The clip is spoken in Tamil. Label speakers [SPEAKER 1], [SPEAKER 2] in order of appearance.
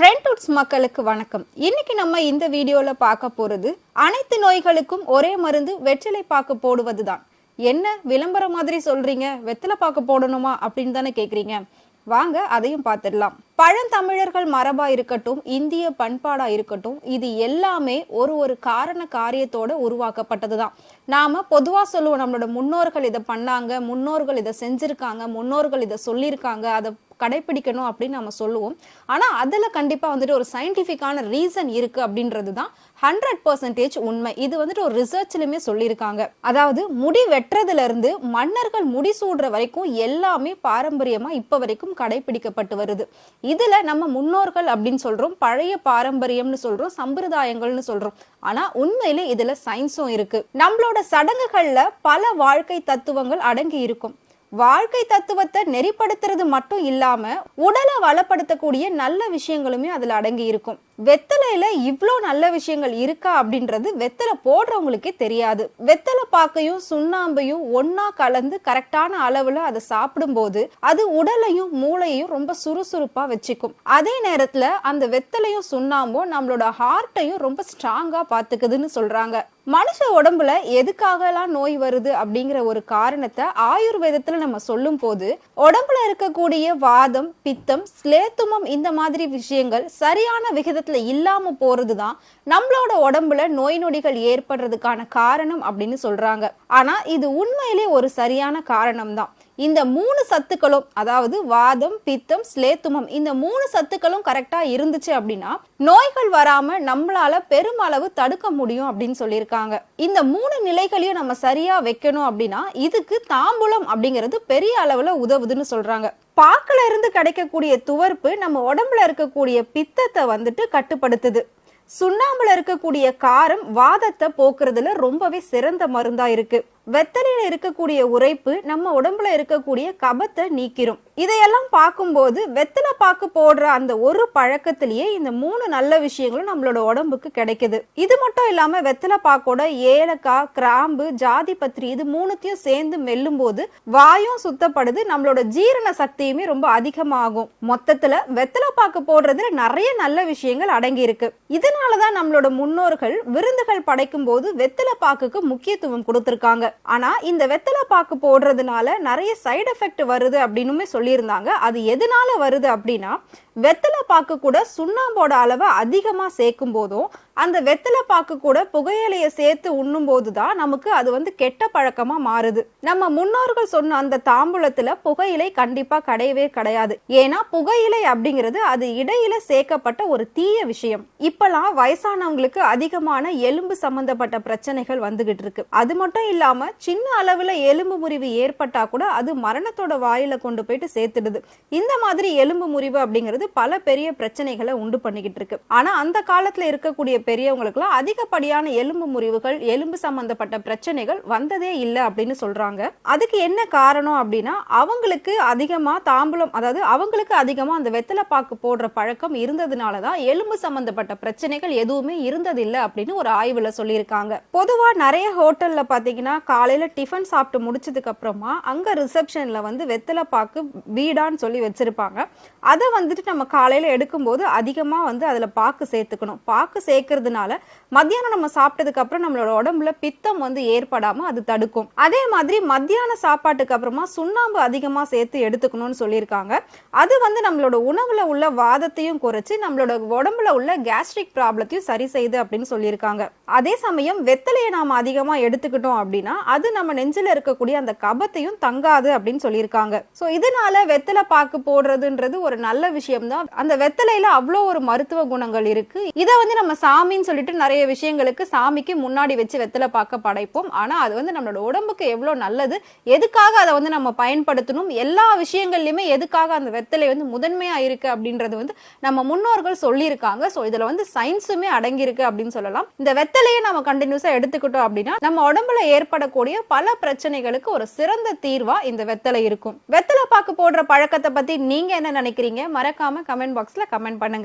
[SPEAKER 1] ஃப்ரெண்ட்வுட்ஸ் மக்களுக்கு வணக்கம். இன்னைக்கு நம்ம இந்த வீடியோல பார்க்க போறது அனைத்து நோய்களுக்கும் ஒரே மருந்து வெற்றிலை பாக்கு போடுவதுதான். என்ன விளம்பரம் மாதிரி சொல்றீங்க, வெற்றிலை பாக்கு போடணுமா அப்படின்னு தானே கேக்குறீங்க. வாங்க அதையும் பார்த்துடலாம். பழந்தமிழர்கள் மரபா இருக்கட்டும், இந்திய பண்பாடா இருக்கட்டும், இது எல்லாமே ஒரு காரண காரியத்தோட உருவாக்கப்பட்டதுதான். நாம பொதுவா சொல்லுவோம், நம்மளோட முன்னோர்கள் இதை பண்ணாங்க, முன்னோர்கள் இதை செஞ்சிருக்காங்க, முன்னோர்கள் இதை சொல்லியிருக்காங்க, அதை கடைபிடிக்கணும் அப்படின்னு நம்ம சொல்லுவோம். ஆனா அதுல கண்டிப்பா ஒரு சயின்டிபிக்கான ரீசன் இருக்கு அப்படின்றது தான் 100% உண்மை. இது ஒரு ரிசர்ச்லயுமே சொல்லியிருக்காங்க. அதாவது முடி வெட்டுறதுல இருந்து மன்னர்கள் முடி சூடுற வரைக்கும் எல்லாமே பாரம்பரியமா இப்ப வரைக்கும் கடைபிடிக்கப்பட்டு வருது. இதுல நம்ம முன்னோர்கள் அப்படின்னு சொல்றோம், பழைய பாரம்பரியம்னு சொல்றோம், சம்பிரதாயங்கள்னு சொல்றோம். ஆனா உண்மையிலே இதுல சயின்ஸும் இருக்கு. நம்மளோட சடங்குகள்ல பல வாழ்க்கை தத்துவங்கள் அடங்கி இருக்கும். வாழ்க்கை தத்துவத்தை நெறிப்படுத்துறது மட்டும் இல்லாம உடலை வளப்படுத்தக்கூடிய நல்ல விஷயங்களுமே அதுல அடங்கி இருக்கும். வெத்தலையில இவ்வளோ நல்ல விஷயங்கள் இருக்கா அப்படின்றது வெத்தலை போடுறவங்களுக்கே தெரியாது. வெத்தலை பாக்கையும் சுண்ணாம்பையும் ஒன்னா கலந்து கரெக்டான அளவுல அதை சாப்பிடும் போது அது உடலையும் மூளையையும் ரொம்ப சுறுசுறுப்பா வச்சுக்கும். அதே நேரத்துல அந்த வெத்தலையும் சுண்ணாம்பும் நம்மளோட ஹார்ட்டையும் ரொம்ப ஸ்ட்ராங்கா பாத்துக்குதுன்னு சொல்றாங்க. மனுஷ உடம்புல எதுக்காகலாம் நோய் வருது அப்படிங்கிற ஒரு காரணத்தை ஆயுர்வேதத்துல நம்ம சொல்லும் போது உடம்புல இருக்கக்கூடிய வாதம், பித்தம், ஸ்லேத்துமம் இந்த மாதிரி விஷயங்கள் சரியான விகிதத்துல இல்லாம போறதுதான் நம்மளோட உடம்புல நோய் நொடிகள் ஏற்படுறதுக்கான காரணம் அப்படின்னு சொல்றாங்க. ஆனா இது உண்மையிலே ஒரு சரியான காரணம் தான். இந்த 3 சத்துக்களும், அதாவது வாதம், பித்தம், ஸ்லேத்துமம், இந்த 3 சத்துக்களும் கரெக்டா இருந்துச்சு அப்படின்னா நோய்கள் வராம நம்மளால பெருமளவு தடுக்க முடியும் அப்படின்னு சொல்லியிருக்காங்க. இந்த 3 நிலைகளையும் நம்ம சரியா வைக்கணும் அப்படின்னா இதுக்கு தாம்பூலம் அப்படிங்கிறது பெரிய அளவுல உதவுதுன்னு சொல்றாங்க. பாக்குல இருந்து கிடைக்கக்கூடிய துவர்ப்பு நம்ம உடம்புல இருக்கக்கூடிய பித்தத்தை கட்டுப்படுத்துது. சுண்ணாம்புல இருக்கக்கூடிய காரம் வாதத்தை போக்குறதுல ரொம்பவே சிறந்த மருந்தா இருக்கு. வெத்தலையில இருக்கக்கூடிய உரைப்பு நம்ம உடம்புல இருக்கக்கூடிய கபத்தை நீக்கிரும். இதையெல்லாம் பார்க்கும்போது வெத்தலை பாக்கு போடுற அந்த ஒரு பழக்கத்திலேயே இந்த 3 நல்ல விஷயங்களும் நம்மளோட உடம்புக்கு கிடைக்குது. இது மட்டும் இல்லாம வெத்தலை பாக்கோட ஏலக்காய், கிராம்பு, ஜாதி பத்திரி இது 3த்தையும் சேர்ந்து மெல்லும் போது வாயும் சுத்தப்படுது, நம்மளோட ஜீரண சக்தியுமே ரொம்ப அதிகமாகும். மொத்தத்துல வெத்தலை பாக்கு போடுறதுல நிறைய நல்ல விஷயங்கள் அடங்கி இருக்கு. இதனாலதான் நம்மளோட முன்னோர்கள் விருந்துகள் படைக்கும் போது வெத்தலை பாக்குக்கு முக்கியத்துவம் கொடுத்திருக்காங்க. ஆனா இந்த வெத்தலை பாக்கு போடுறதுனால நிறைய சைடு எஃபெக்ட் வருது அப்படின்னு சொல்லியிருந்தாங்க. அது எதனால வருது அப்படின்னா, வெத்தலை பாக்கு கூட சுண்ணாம்போட அளவை அதிகமா சேர்க்கும் போதும் அந்த வெத்தலை பாக்கு கூட புகையிலைய சேர்த்து உண்ணும் போதுதான் நமக்கு அது கெட்ட பழக்கமா மாறுது. நம்ம முன்னோர்கள் சொன்ன அந்த தாம்பூலத்துல புகையிலை கண்டிப்பா கிடையவே கிடையாது. ஏன்னா புகையிலை அப்படிங்கிறது அது இடையில சேர்க்கப்பட்ட ஒரு தீய விஷயம். இப்பெல்லாம் வயசானவங்களுக்கு அதிகமான எலும்பு சம்பந்தப்பட்ட பிரச்சனைகள் வந்துகிட்டு இருக்கு. அது மட்டும் இல்லாம சின்ன அளவுல எலும்பு முறிவு ஏற்பட்டா கூட அது மரணத்தோட வாயில கொண்டு போயிட்டு சேர்த்துடுது. இந்த மாதிரி எலும்பு முறிவு அப்படிங்கிறது பல பெரிய பிரச்சனைகளை உண்டு பண்ணிக்கிட்டு இருக்கு. ஆனா அந்த காலத்துல இருக்கக்கூடிய பெரியவங்களுக்குலாம் அதிகப்படியான எலும்பு முறிவுகள், எலும்பு சம்பந்தப்பட்ட பிரச்சனைகள் வந்ததே இல்லை அப்படின்னு சொல்றாங்க. அதுக்கு என்ன காரணம் அப்படின்னா, அவங்களுக்கு அதிகமா தாம்பூலம், அதாவது அவங்களுக்கு அதிகமா அந்த வெத்தலை பாக்கு போடுற பழக்கம் இருந்ததுனாலதான் எலும்பு சம்பந்தப்பட்ட பிரச்சனைகள் எதுவுமே இருந்ததில்லை அப்படின்னு ஒரு ஆய்வுல சொல்லியிருக்காங்க. பொதுவா நிறைய ஹோட்டல்ல பாத்தீங்கன்னா காலையில டிஃபன் சாப்பிட்டு முடிச்சதுக்கு அப்புறமா அங்க ரிசப்ஷன்ல வெத்தலை பாக்கு பீடான்னு சொல்லி வச்சிருப்பாங்க. அதை நம்ம காலையில எடுக்கும் போது அதிகமா அதுல பாக்கு சேர்த்துக்கணும். பாக்கு சேர்க்கறதுனால மத்தியானம் நம்ம சாப்பிட்டதுக்கு அப்புறம் நம்மளோட உடம்புல பித்தம் ஏற்படாம அது தடுக்கும். அதே மாதிரி மத்தியான சாப்பாட்டுக்கு அப்புறமா சுண்ணாம்பு அதிகமா சேர்த்து எடுத்துக்கணும்னு சொல்லியிருக்காங்க. அது நம்மளோட உணவுல உள்ள வாதத்தையும் குறைச்சு நம்மளோட உடம்புல உள்ள கேஸ்ட்ரிக் ப்ராப்ளத்தையும் சரி செய்யுது அப்படின்னு சொல்லியிருக்காங்க. அதே சமயம் வெத்தலையை நாம அதிகமா எடுத்துக்கிட்டோம் அப்படின்னா அது நம்ம நெஞ்சில இருக்கக்கூடிய அந்த கபத்தையும் தங்காது அப்படின்னு சொல்லியிருக்காங்க. சோ இதனால வெத்தலை பாக்கு போடுறதுன்றது ஒரு நல்ல விஷயம் தான். அந்த வெத்தலையில அவ்வளோ ஒரு மருத்துவ குணங்கள் இருக்கு. இதை நம்ம சாமின்னு சொல்லிட்டு நிறைய விஷயங்களுக்கு சாமிக்கு முன்னாடி வச்சு வெத்தலை பாக்க படைப்போம். ஆனா அது நம்மளோட உடம்புக்கு எவ்வளவு நல்லது, எதுக்காக அதை நம்ம பயன்படுத்தணும், எல்லா விஷயங்கள்லயுமே எதுக்காக அந்த வெத்தலை முதன்மையா இருக்கு அப்படின்றது நம்ம முன்னோர்கள் சொல்லியிருக்காங்க. சோ இதுல சயின்ஸுமே அடங்கி இருக்கு அப்படின்னு சொல்லலாம். இந்த வெத்தலையை நம்ம கண்டினியூஸா எடுத்துக்கிட்டோம் அப்படின்னா நம்ம உடம்புல ஏற்படக்கூடிய பல பிரச்சனைகளுக்கு ஒரு சிறந்த தீர்வா இந்த வெத்தலை இருக்கும். வெத்தலை பாக்கு போடுற பழக்கத்தை பத்தி நீங்க என்ன நினைக்கிறீங்க? மறக்காம கமெண்ட் பாக்ஸ்ல கமெண்ட் பண்ணுங்க.